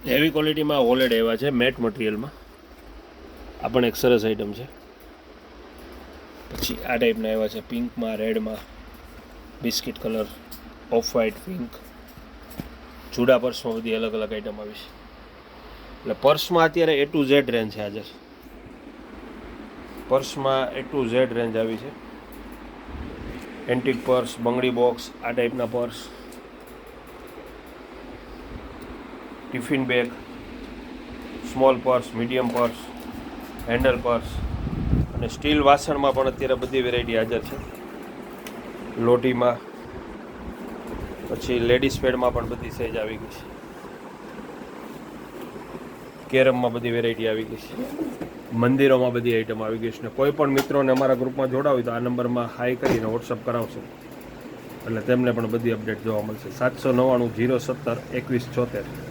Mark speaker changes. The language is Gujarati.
Speaker 1: હેવી ક્વોલિટીમાં વોલેટ આવ્યા છે મેટ મટીરિયલમાં. આ પણ એક સરસ આઈટમ છે. પછી આ ટાઈપના આવ્યા છે પિંકમાં, રેડમાં, biscuit colour, off white, pink. જુડા પર્સમાં બધી અલગ અલગ આઈટમ આવી છે. એટલે પર્સમાં અત્યારે A to Z રેન્જ છે. આજે પર્સમાં A to Z રેન્જ આવી છે. એન્ટિક પર્સ, બંગડી બોક્સ, આ ટાઈપના purse, tiffin bag, small purse, medium purse, handle purse અને સ્ટીલ વાસણમાં પણ અત્યારે બધી વેરાયટી હાજર છે. લોટીમાં, પછી લેડીઝ પેડમાં પણ બધી સાઈઝ આવી ગઈ છે. કેરમમાં બધી વેરાયટી આવી ગઈ છે. મંદિરોમાં બધી આઈટમ આવી ગઈ છે. ને કોઈ પણ મિત્રોને અમારા ગ્રુપમાં જોડાવી તો આ નંબરમાં હાઈ કરીને વોટ્સઅપ કરાવશો એટલે તેમને પણ બધી અપડેટ જોવા મળશે. 799 070 2174.